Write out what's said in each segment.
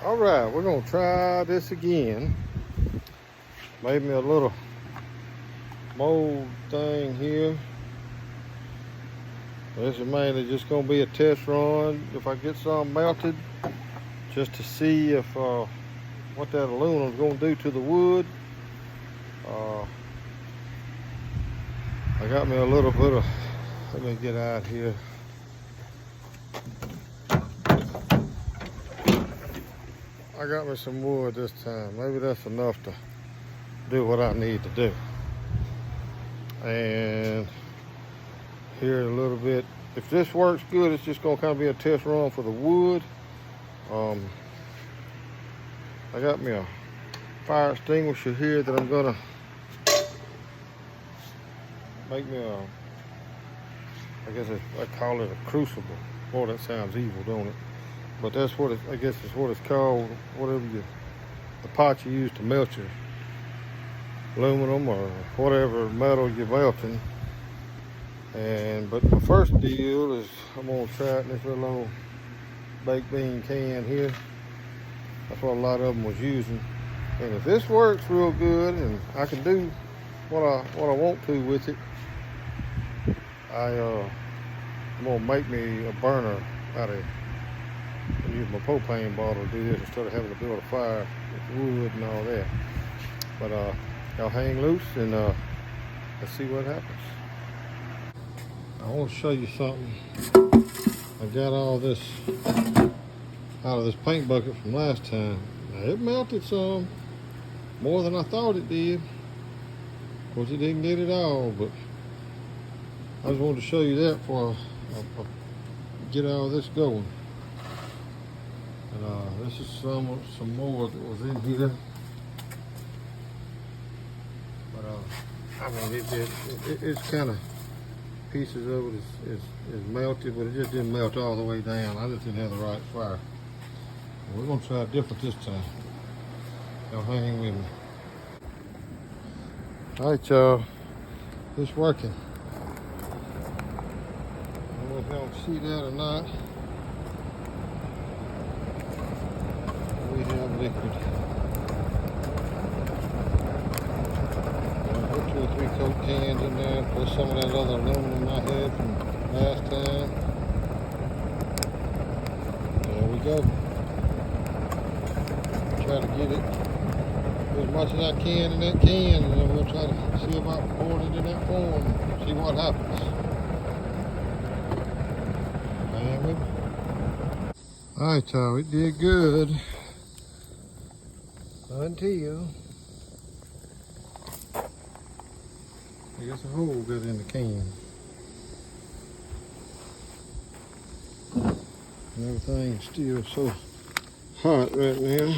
All right, we're gonna try this again. Made me a little mold thing here. This is mainly just gonna be a test run if I get some melted, just to see if what that aluminum is gonna do to the wood. I got me a little bit of, let me get out here. I got me some wood this time. Maybe that's enough to do what I need to do. And here a little bit. If this works good, it's just gonna kind of be a test run for the wood. I got me a fire extinguisher here that I'm gonna make me a, I guess I call it a crucible. Boy, that sounds evil, don't it? But that's what I guess it's what it's called. Whatever the pot you use to melt your aluminum or whatever metal you're melting. But my first deal is I'm gonna try it in this little old baked bean can here. That's what a lot of them was using. And if this works real good and I can do what I want to with it, I'm gonna make me a burner out of it. I use my propane bottle to do this instead of having to build a fire with wood and all that. But y'all hang loose and let's see what happens. I want to show you something. I got all this out of this paint bucket from last time. Now, it melted some, more than I thought it did. Of course, it didn't get it all, but I just wanted to show you that before I get all this going. And this is some more that was in here. But I mean, it's kind of, pieces of it is melted, but it just didn't melt all the way down. I just didn't have the right fire. We're gonna try it different this time. Y'all hang with me. All right, y'all, it's working. I don't know if y'all can see that or not. We have liquid. I put 2 or 3 Coke cans in there, plus some of that other aluminum I had from last time. There we go. Try to get it as much as I can in that can, and then we'll try to see about pouring it in that form and see what happens. Hang with me. Alright, y'all, it did good until I guess a hole got in the can. And everything's still so hot right now.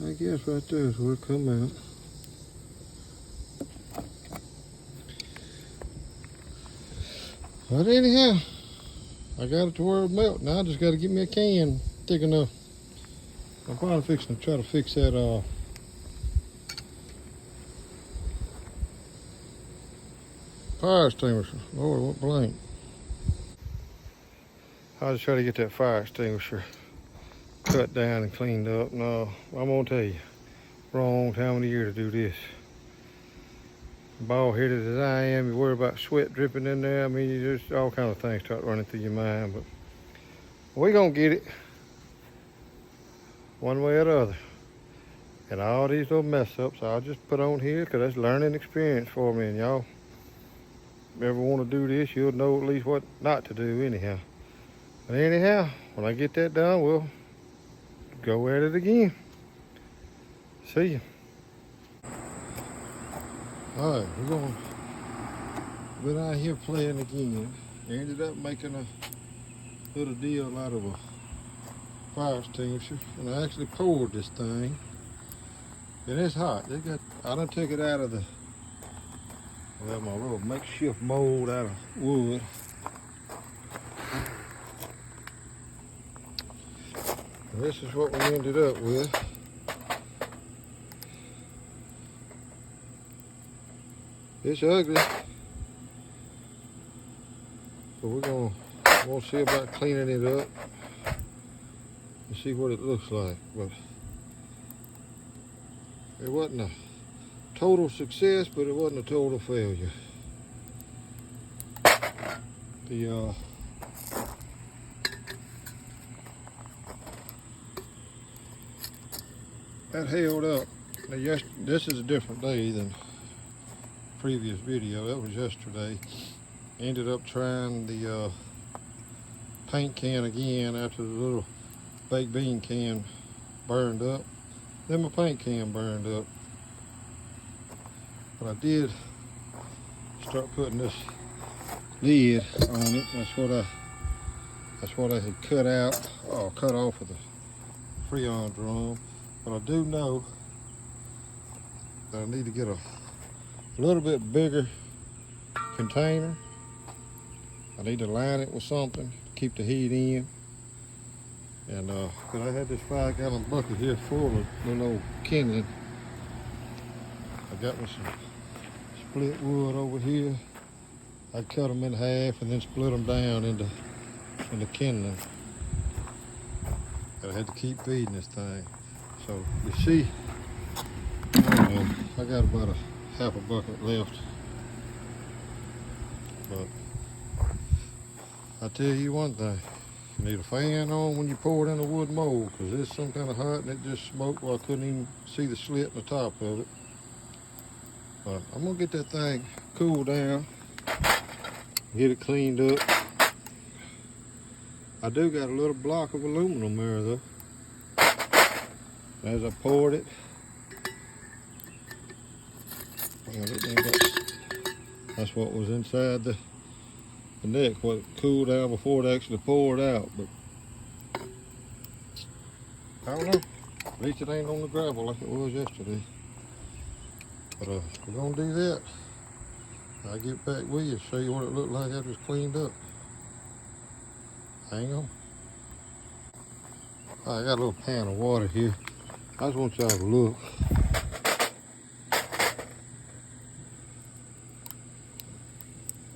I guess right there is where it come out. But anyhow, I got it to where it melt. Now I just got to get me a can thick enough. I'm probably fixing to try to fix that fire extinguisher. Lord, it went blank. I was trying to get that fire extinguisher cut down and cleaned up. No, I'm gonna tell you, wrong time of the year to do this. Bald-headed as I am, you worry about sweat dripping in there. I mean, there's all kinds of things start running through your mind, but we're gonna get it one way or the other. And all these little mess ups I'll just put on here because that's learning experience for me. And y'all ever want to do this, you'll know at least what not to do anyhow. But anyhow, when I get that done, we'll go at it again. See you. All right, we're gonna be out here playing again. I ended up making a little deal out of a fire extinguisher, and I actually poured this thing, and it's hot. I done took it out of my little makeshift mold out of wood. And this is what we ended up with. It's ugly, but we're gonna We'll see about cleaning it up and see what it looks like. But it wasn't a total success, but it wasn't a total failure. That held up. Now, this is a different day than the previous video. That was yesterday. Ended up trying the paint can again after the little baked bean can burned up. Then my paint can burned up. But I did start putting this lid on it. That's what I had cut off of the Freon drum. But I do know that I need to get a little bit bigger container. I need to line it with something to keep the heat in. And cause I had this 5-gallon bucket here full of little old kindling. I got me some split wood over here. I cut them in half and then split them down into kindling. And I had to keep feeding this thing. So you see, I got about a half a bucket left. But I tell you one thing, you need a fan on when you pour it in a wood mold, because it's some kind of hot and it just smoked while I couldn't even see the slit in the top of it. But I'm gonna get that thing cooled down, get it cleaned up. I do got a little block of aluminum there though. As I poured it, that's what was inside the neck, what cooled down before it actually poured out. But I don't know, at least it ain't on the gravel like it was yesterday. But we're gonna do that. I'll get back with you, show you what it looked like after it's cleaned up. Hang on. I got a little pan of water here. I just want y'all to look.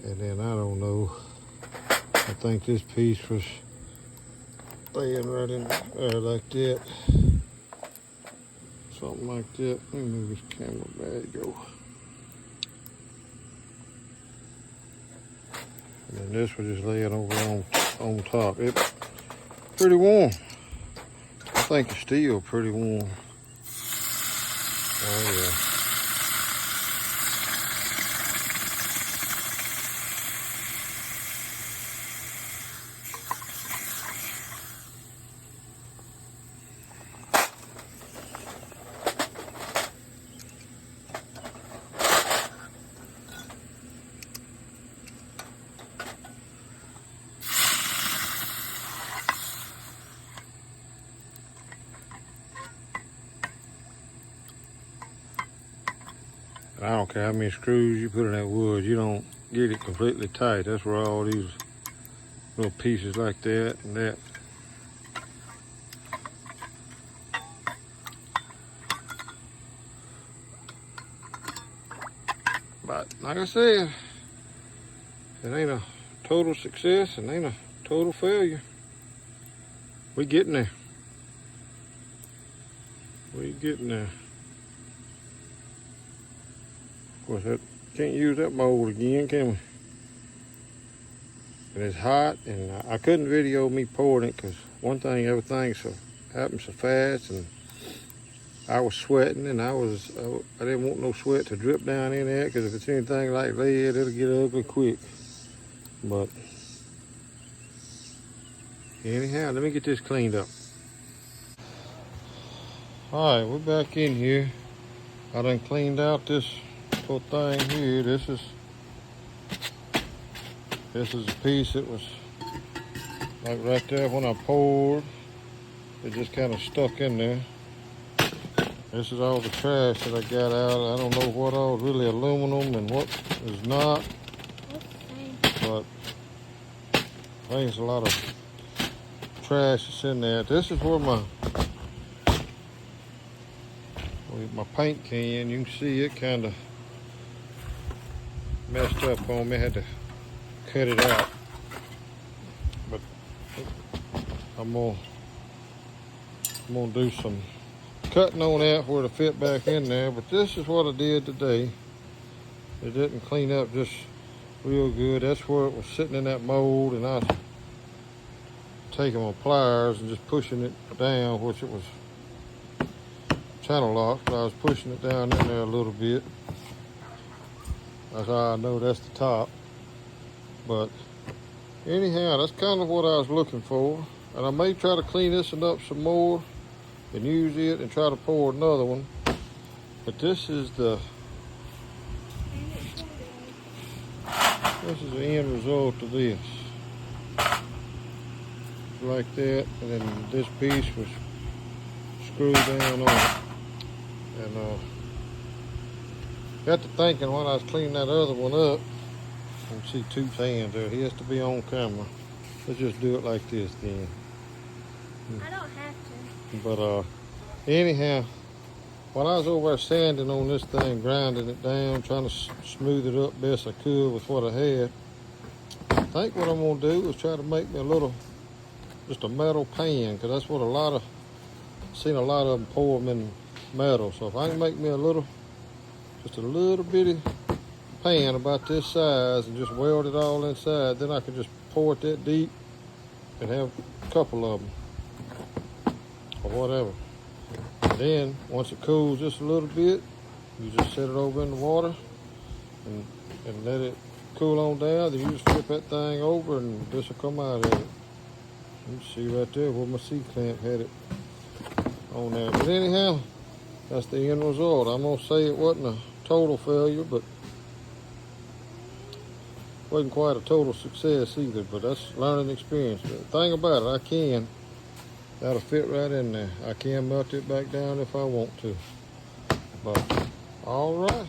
And then I don't know. I think this piece was laying right in there like that. Something like that. Let me move this camera. There you go. And then this was just laying over on top. It's pretty warm. I think it's still pretty warm. Oh yeah. I don't care how many screws you put in that wood, you don't get it completely tight. That's where all these little pieces like that and that. But like I said, it ain't a total success and ain't a total failure. We getting there. We getting there. Of course, that can't use that mold again, can we? And it's hot, and I couldn't video me pouring it because one thing, everything happened so fast, and I was sweating, and I didn't want no sweat to drip down in there because if it's anything like lead, it'll get ugly quick. But anyhow, let me get this cleaned up. All right, we're back in here. I done cleaned out this little thing here. This is a piece that was like right there when I poured. It just kind of stuck in there. This is all the trash that I got out. I don't know what all really aluminum and what is not. But I think it's a lot of trash that's in there. This is where my paint can, you can see it kind of messed up on me. I had to cut it out. I'm gonna do some cutting on that where to fit back in there. But this is what I did today. It didn't clean up just real good. That's where it was sitting in that mold, and I was taking my pliers and just pushing it down, which it was channel locked, but I was pushing it down in there a little bit. That's how I know that's the top. But anyhow, that's kind of what I was looking for. And I may try to clean this one up some more and use it and try to pour another one. But this is the end result of this. Like that, and then this piece was screwed down on it. And got to thinking when I was cleaning that other one up. You can see Toot's hand there. He has to be on camera. Let's just do it like this then. I don't have to. But anyhow, when I was over there sanding on this thing, grinding it down, trying to smooth it up best I could with what I had, I think what I'm gonna do is try to make me a little, just a metal pan, because that's what seen a lot of them pour them in metal. So if I can make me just a little bitty pan about this size and just weld it all inside, then I can just pour it that deep and have a couple of them or whatever. And then once it cools just a little bit, you just set it over in the water and let it cool on down. Then you just flip that thing over and this will come out of it. You can see right there where my C-clamp had it on there. But anyhow, that's the end result. I'm gonna say it wasn't a total failure, but wasn't quite a total success either. But that's learning experience. But the thing about it, that'll fit right in there. I can melt it back down if I want to. But all right,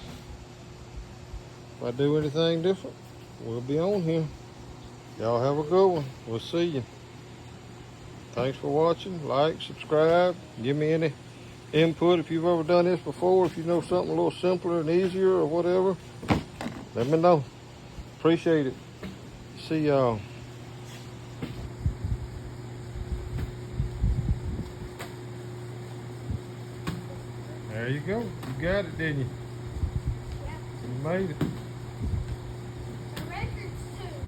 if I do anything different, we'll be on here. Y'all have a good one. We'll see you. Thanks for watching. Like, subscribe. Give me any input if you've ever done this before. If you know something a little simpler and easier or whatever, let me know. Appreciate it. See y'all. There you go. You got it, didn't you? Yeah. You made it.